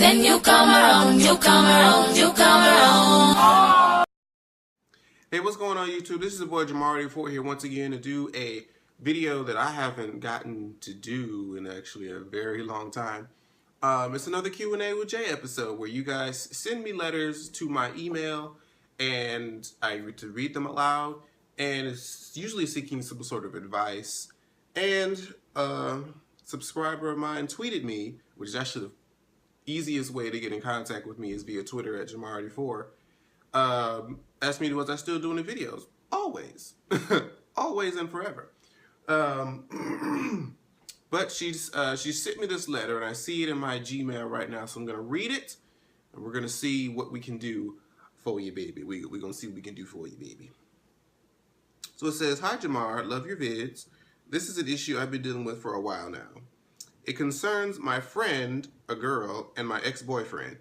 then you come around, you come around, you come around. Hey, what's going on YouTube? This is the boy Jamari84 here once again to do a video that I haven't gotten to do in actually a very long time. It's another Q&A with Jay episode where you guys send me letters to my email and I get to read them aloud, and it's usually seeking some sort of advice. And a subscriber of mine tweeted me, which is actually the easiest way to get in contact with me is via Twitter at Jamari84. Asked me, was I still doing the videos? Always. Always and forever. But she sent me this letter, and I see it in my Gmail right now, so I'm going to read it, and we're going to see what we can do for you, baby. We're going to see what we can do for you, baby. So it says, "Hi, Jamar. Love your vids. This is an issue I've been dealing with for a while now. It concerns my friend, a girl, and my ex-boyfriend."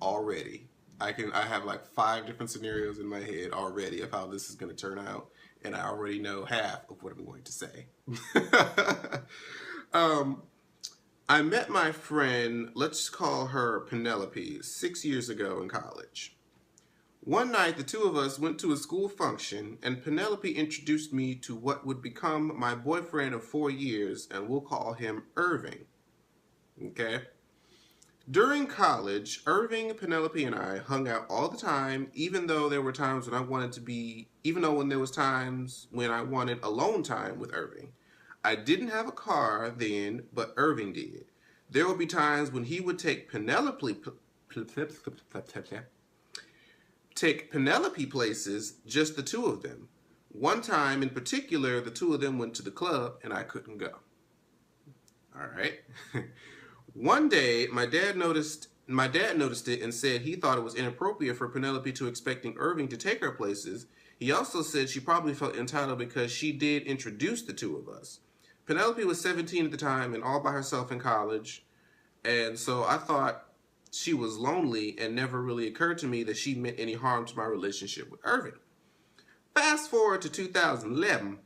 Already. I have like 5 different scenarios in my head already of how this is going to turn out, and I already know half of what I'm going to say. I met my friend, let's call her Penelope, 6 years ago in college. One night, the two of us went to a school function, and Penelope introduced me to what would become my boyfriend of 4 years, and we'll call him Irving. Okay? During college, Irving, Penelope, and I hung out all the time, even though there were times when there was times when I wanted alone time with Irving. I didn't have a car then, but Irving did. There would be times when he would take Penelope places, just the two of them. One time in particular, the two of them went to the club and I couldn't go. All right. One day, my dad noticed it and said he thought it was inappropriate for Penelope to expecting Irving to take her places. He also said she probably felt entitled because she did introduce the two of us. Penelope was 17 at the time and all by herself in college, and so I thought she was lonely, and never really occurred to me that she meant any harm to my relationship with Irving. Fast forward to 2011,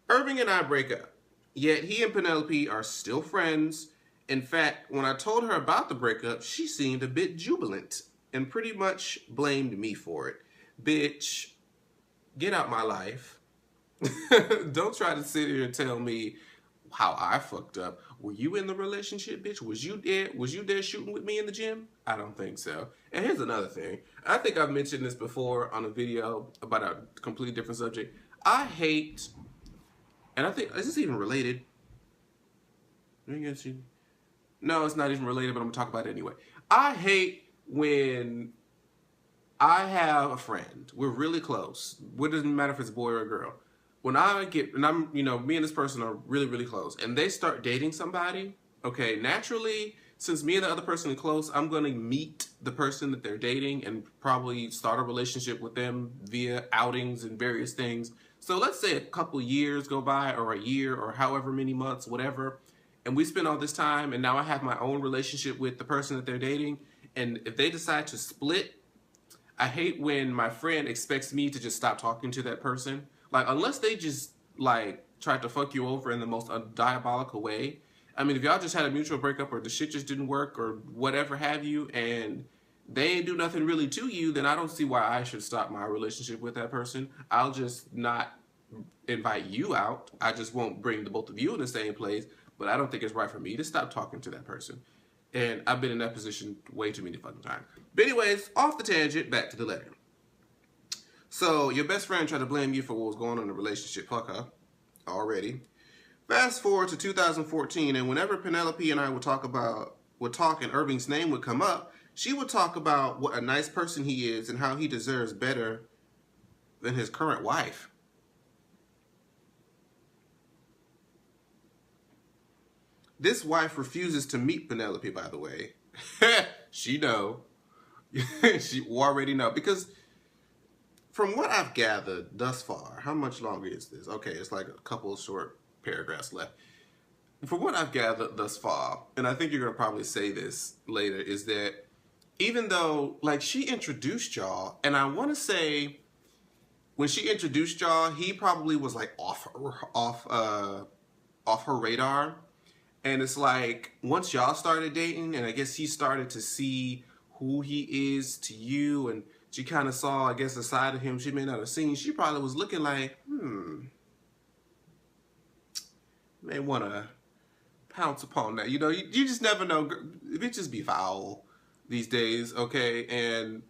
Irving and I break up, yet he and Penelope are still friends. In fact, when I told her about the breakup, she seemed a bit jubilant and pretty much blamed me for it. Bitch, get out my life. Don't try to sit here and tell me how I fucked up. Were you in the relationship, bitch? Was you there shooting with me in the gym? I don't think so. And here's another thing. I think I've mentioned this before on a video about a completely different subject. I hate, and I think, is this even related? No, it's not even related, but I'm gonna talk about it anyway. I hate when I have a friend, we're really close. It doesn't matter if it's a boy or a girl. When I'm, me and this person are really, really close, and they start dating somebody, okay, naturally, since me and the other person are close, I'm going to meet the person that they're dating and probably start a relationship with them via outings and various things. So let's say a couple years go by, or a year, or however many months, whatever, and we spend all this time, and now I have my own relationship with the person that they're dating, and if they decide to split, I hate when my friend expects me to just stop talking to that person. Like, unless they just, like, tried to fuck you over in the most diabolical way. I mean, if y'all just had a mutual breakup or the shit just didn't work or whatever have you, and they ain't do nothing really to you, then I don't see why I should stop my relationship with that person. I'll just not invite you out. I just won't bring the both of you in the same place, but I don't think it's right for me to stop talking to that person. And I've been in that position way too many fucking times. But anyways, off the tangent, back to the letter. So, your best friend tried to blame you for what was going on in the relationship. Fuck her. Already. Fast forward to 2014, and whenever Penelope and I would talk and Irving's name would come up, she would talk about what a nice person he is and how he deserves better than his current wife. This wife refuses to meet Penelope, by the way. She know. She already know. Because from what I've gathered thus far, how much longer is this? Okay, it's like a couple of short paragraphs left. From what I've gathered thus far, and I think you're going to probably say this later, is that even though, like, she introduced y'all, and I want to say when she introduced y'all, he probably was like off her radar. And it's like, once y'all started dating, and I guess he started to see who he is to you, and she kind of saw, I guess, a side of him she may not have seen, she probably was looking like, may want to pounce upon that. You know, you just never know. Bitches be foul these days, okay? And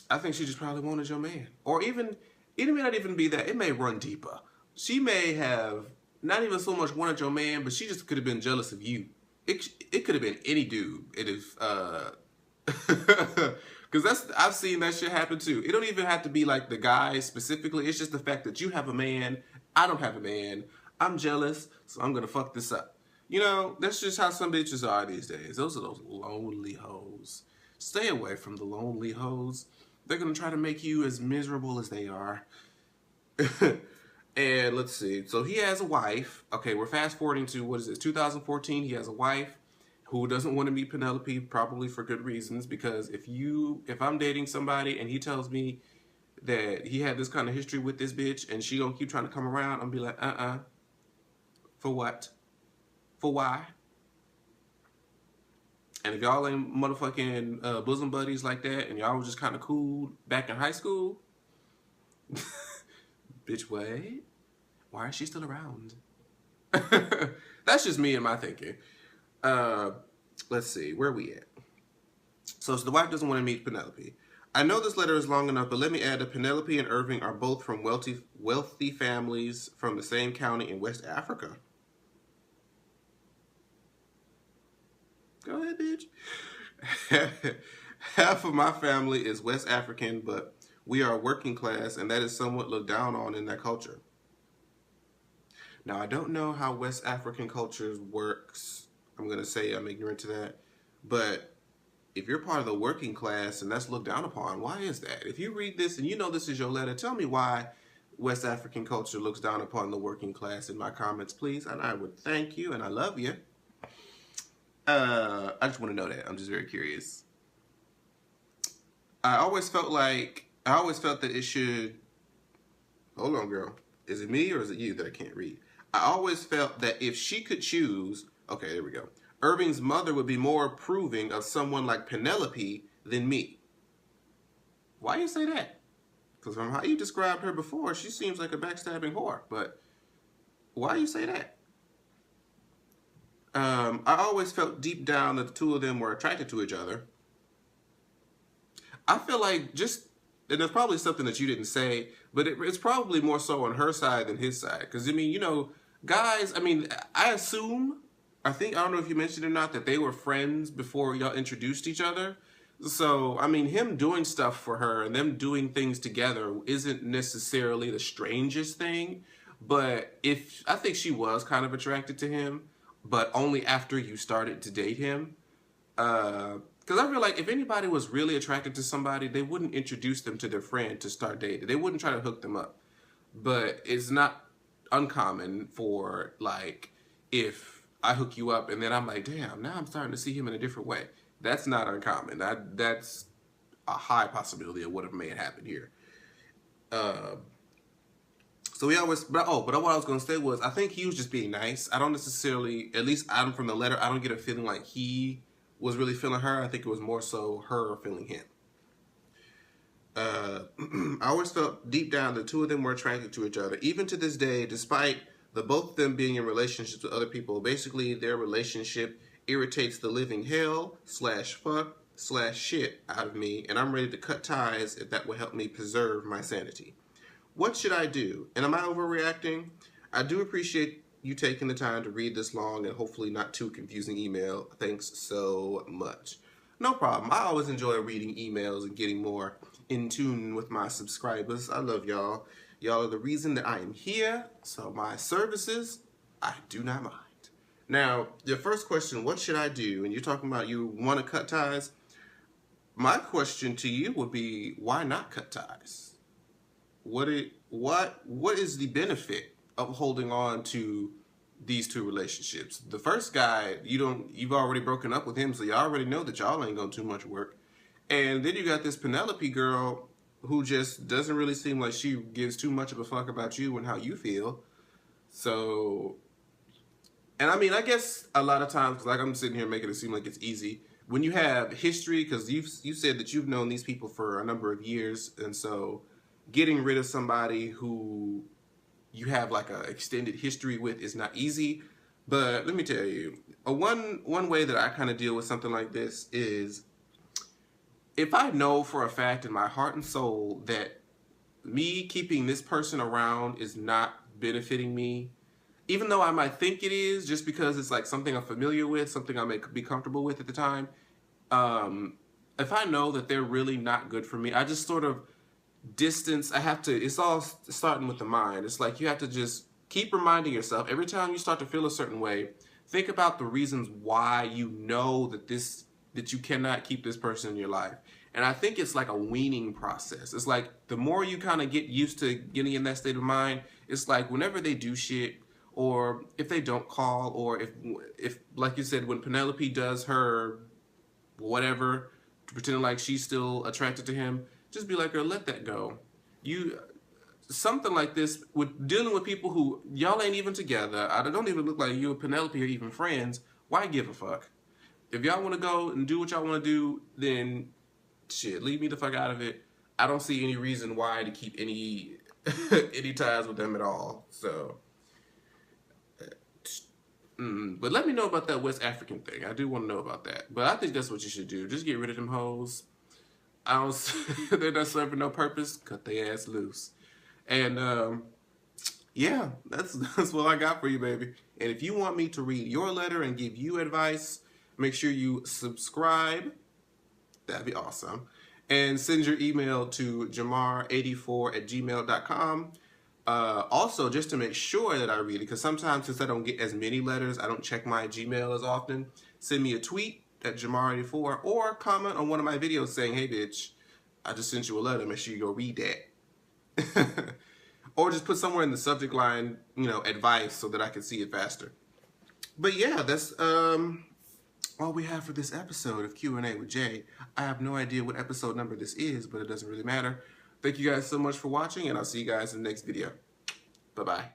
I think she just probably wanted your man. Or even, it may not even be that. It may run deeper. She may have not even so much wanted your man, but she just could have been jealous of you. It could have been any dude. It is, because I've seen that shit happen too. It don't even have to be like the guy specifically. It's just the fact that you have a man, I don't have a man. I'm jealous, so I'm gonna fuck this up. You know, that's just how some bitches are these days. Those are those lonely hoes. Stay away from the lonely hoes. They're gonna try to make you as miserable as they are. And let's see. So he has a wife. Okay, we're fast forwarding to, what is it, 2014. He has a wife who doesn't want to meet Penelope, probably for good reasons. Because if I'm dating somebody and he tells me that he had this kind of history with this bitch and she gonna keep trying to come around, I'm gonna be like, for what? For why? And if y'all ain't motherfucking bosom buddies like that, and y'all was just kind of cool back in high school, bitch, wait, why is she still around? That's just me and my thinking. Let's see, where are we at? So the wife doesn't want to meet Penelope. I know this letter is long enough, but let me add that Penelope and Irving are both from wealthy families from the same county in West Africa. Go ahead, bitch. Half of my family is West African, but we are working class, and that is somewhat looked down on in that culture. Now, I don't know how West African culture works. I'm going to say I'm ignorant to that. But if you're part of the working class and that's looked down upon, why is that? If you read this and you know this is your letter, tell me why West African culture looks down upon the working class in my comments, please. And I would thank you, and I love you. I just want to know that. I'm just very curious. I always felt that it should... Hold on, girl. Is it me or is it you that I can't read? I always felt that if she could choose... Okay, there we go. Irving's mother would be more approving of someone like Penelope than me. Why you say that? Because from how you described her before, she seems like a backstabbing whore. But why you say that? I always felt deep down that the two of them were attracted to each other. I feel like and there's probably something that you didn't say, but it's probably more so on her side than his side. Because, I mean, you know, guys, I mean, I don't know if you mentioned or not, that they were friends before y'all introduced each other. So, I mean, him doing stuff for her and them doing things together isn't necessarily the strangest thing. But I think she was kind of attracted to him, but only after you started to date him. Because I feel like if anybody was really attracted to somebody, they wouldn't introduce them to their friend to start dating. They wouldn't try to hook them up. But it's not uncommon for, like, if I hook you up and then I'm like, damn, now I'm starting to see him in a different way. That's not uncommon. That's a high possibility of what may have happened here. So we always, but what I was going to say was, I think he was just being nice. I don't necessarily, at least from the letter, I don't get a feeling like he was really feeling her. I think it was more so her feeling him. I always felt deep down the two of them were attracted to each other. Even to this day, despite the both of them being in relationships with other people, basically their relationship irritates the living hell /fuck /shit out of me, and I'm ready to cut ties if that will help me preserve my sanity. What should I do? And am I overreacting? I do appreciate you taking the time to read this long and hopefully not too confusing email. Thanks so much. No problem. I always enjoy reading emails and getting more in tune with my subscribers. I love y'all. Y'all are the reason that I am here. So my services, I do not mind. Now, your first question, what should I do? And you're talking about you want to cut ties. My question to you would be, why not cut ties? What is the benefit of holding on to these two relationships? The first guy, you've already broken up with him, so you already know that y'all ain't gonna do much work. And then you got this Penelope girl who just doesn't really seem like she gives too much of a fuck about you and how you feel. So, And I mean, I guess a lot of times, like I'm sitting here making it seem like it's easy. When you have history, because you said that you've known these people for a number of years, and so getting rid of somebody who you have like a extended history with is not easy. But let me tell you, one way that I kind of deal with something like this is if I know for a fact in my heart and soul that me keeping this person around is not benefiting me, even though I might think it is, just because it's like something I'm familiar with, something I may be comfortable with at the time. If I know that they're really not good for me, I just sort of distance. I have to. It's all starting with the mind. It's like you have to just keep reminding yourself every time you start to feel a certain way. Think about the reasons why you know that you cannot keep this person in your life. And I think it's like a weaning process. It's like the more you kind of get used to getting in that state of mind, it's like whenever they do shit, or if they don't call, or if like you said, when Penelope does her whatever, pretending like she's still attracted to him, just be like, girl, let that go. You something like this with dealing with people who y'all ain't even together. I don't even look like you and Penelope are even friends. Why give a fuck? If y'all want to go and do what y'all want to do, then shit, leave me the fuck out of it. I don't see any reason why to keep any any ties with them at all. So, but let me know about that West African thing. I do want to know about that. But I think that's what you should do. Just get rid of them hoes. I don't. They're not serving no purpose. Cut their ass loose. And yeah, that's what I got for you, baby. And if you want me to read your letter and give you advice, make sure you subscribe. That'd be awesome. And send your email to jamar84@gmail.com. Also, just to make sure that I read it, because sometimes since I don't get as many letters, I don't check my Gmail as often. Send me a tweet at Jamar84 or comment on one of my videos saying, hey, bitch, I just sent you a letter. Make sure you go read that. Or just put somewhere in the subject line, advice so that I can see it faster. But yeah, that's all we have for this episode of Q&A with Jay. I have no idea what episode number this is, but it doesn't really matter. Thank you guys so much for watching, and I'll see you guys in the next video. Bye-bye.